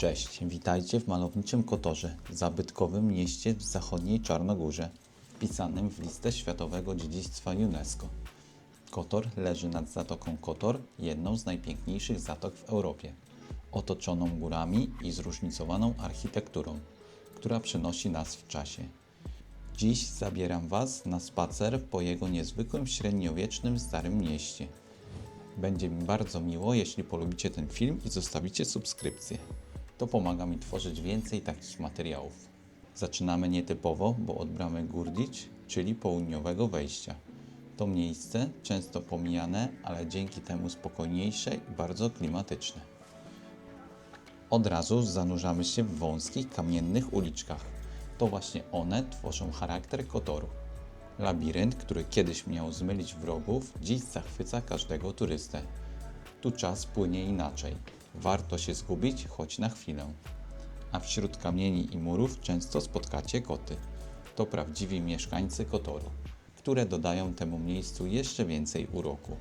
Cześć, witajcie w malowniczym Kotorze, zabytkowym mieście w zachodniej Czarnogórze, wpisanym w listę Światowego Dziedzictwa UNESCO. Kotor leży nad Zatoką Kotor, jedną z najpiękniejszych zatok w Europie, otoczoną górami i zróżnicowaną architekturą, która przenosi nas w czasie. Dziś zabieram Was na spacer po jego niezwykłym średniowiecznym Starym Mieście. Będzie mi bardzo miło, jeśli polubicie ten film i zostawicie subskrypcję. To pomaga mi tworzyć więcej takich materiałów. Zaczynamy nietypowo, bo od bramy Gurdić, czyli południowego wejścia. To miejsce często pomijane, ale dzięki temu spokojniejsze i bardzo klimatyczne. Od razu zanurzamy się w wąskich, kamiennych uliczkach. To właśnie one tworzą charakter Kotoru. Labirynt, który kiedyś miał zmylić wrogów, dziś zachwyca każdego turystę. Tu czas płynie inaczej. Warto się zgubić choć na chwilę. A wśród kamieni i murów często spotkacie koty. To prawdziwi mieszkańcy Kotoru, które dodają temu miejscu jeszcze więcej uroku.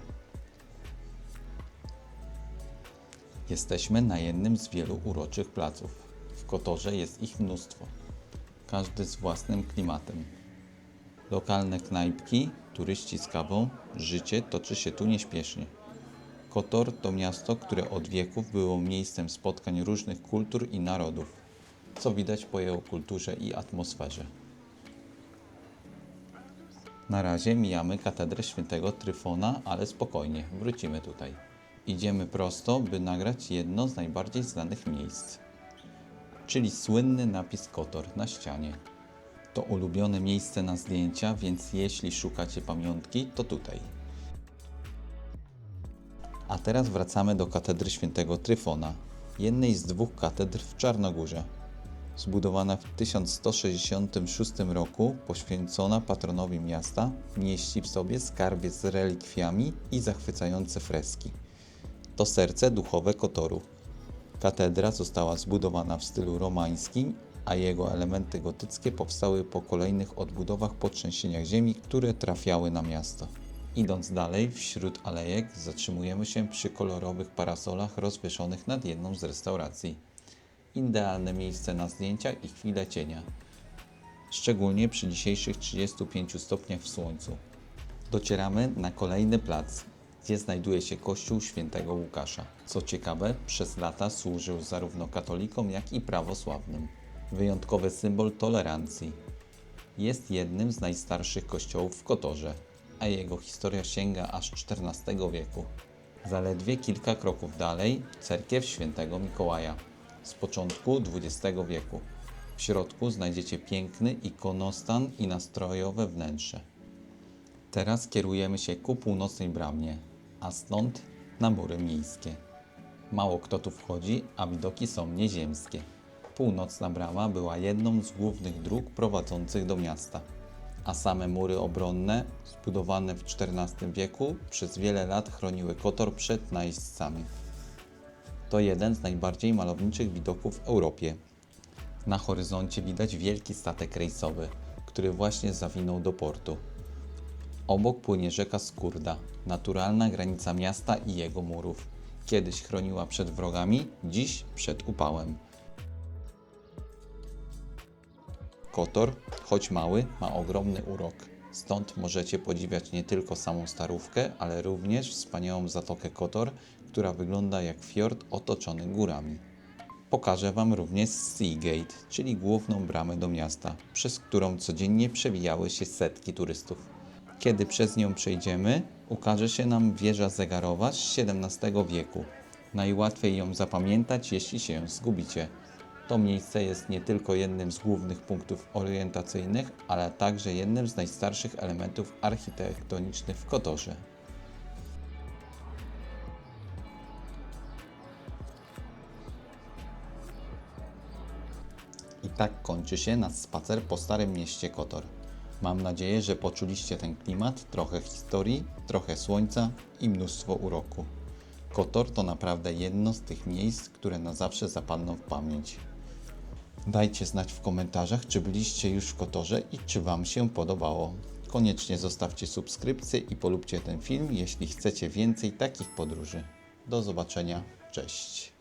Jesteśmy na jednym z wielu uroczych placów. W Kotorze jest ich mnóstwo. Każdy z własnym klimatem. Lokalne knajpki, turyści z kawą, życie toczy się tu nieśpiesznie. Kotor to miasto, które od wieków było miejscem spotkań różnych kultur i narodów, co widać po jego kulturze i atmosferze. Na razie mijamy katedrę Świętego Tryfona, ale spokojnie, wrócimy tutaj. Idziemy prosto, by nagrać jedno z najbardziej znanych miejsc, czyli słynny napis Kotor na ścianie. To ulubione miejsce na zdjęcia, więc jeśli szukacie pamiątki, to tutaj. A teraz wracamy do katedry Świętego Tryfona, jednej z dwóch katedr w Czarnogórze. Zbudowana w 1166 roku, poświęcona patronowi miasta, mieści w sobie skarbiec z relikwiami i zachwycające freski. To serce duchowe Kotoru. Katedra została zbudowana w stylu romańskim, a jego elementy gotyckie powstały po kolejnych odbudowach po trzęsieniach ziemi, które trafiały na miasto. Idąc dalej, wśród alejek zatrzymujemy się przy kolorowych parasolach rozwieszonych nad jedną z restauracji. Idealne miejsce na zdjęcia i chwilę cienia. Szczególnie przy dzisiejszych 35 stopniach w słońcu. Docieramy na kolejny plac, gdzie znajduje się kościół Świętego Łukasza. Co ciekawe, przez lata służył zarówno katolikom, jak i prawosławnym. Wyjątkowy symbol tolerancji. Jest jednym z najstarszych kościołów w Kotorze, a jego historia sięga aż XIV wieku. Zaledwie kilka kroków dalej cerkiew Świętego Mikołaja z początku XX wieku. W środku znajdziecie piękny ikonostan i nastrojowe wnętrze. Teraz kierujemy się ku północnej bramie, a stąd na mury miejskie. Mało kto tu wchodzi, a widoki są nieziemskie. Północna brama była jedną z głównych dróg prowadzących do miasta, a same mury obronne, zbudowane w XIV wieku, przez wiele lat chroniły Kotor przed najeźdźcami. To jeden z najbardziej malowniczych widoków w Europie. Na horyzoncie widać wielki statek rejsowy, który właśnie zawinął do portu. Obok płynie rzeka Skurda, naturalna granica miasta i jego murów. Kiedyś chroniła przed wrogami, dziś przed upałem. Kotor, choć mały, ma ogromny urok. Stąd możecie podziwiać nie tylko samą Starówkę, ale również wspaniałą Zatokę Kotor, która wygląda jak fiord otoczony górami. Pokażę Wam również Sea Gate, czyli główną bramę do miasta, przez którą codziennie przewijały się setki turystów. Kiedy przez nią przejdziemy, ukaże się nam wieża zegarowa z XVII wieku. Najłatwiej ją zapamiętać, jeśli się zgubicie. To miejsce jest nie tylko jednym z głównych punktów orientacyjnych, ale także jednym z najstarszych elementów architektonicznych w Kotorze. I tak kończy się nasz spacer po Starym Mieście Kotor. Mam nadzieję, że poczuliście ten klimat, trochę historii, trochę słońca i mnóstwo uroku. Kotor to naprawdę jedno z tych miejsc, które na zawsze zapadną w pamięć. Dajcie znać w komentarzach, czy byliście już w Kotorze i czy Wam się podobało. Koniecznie zostawcie subskrypcję i polubcie ten film, jeśli chcecie więcej takich podróży. Do zobaczenia, cześć!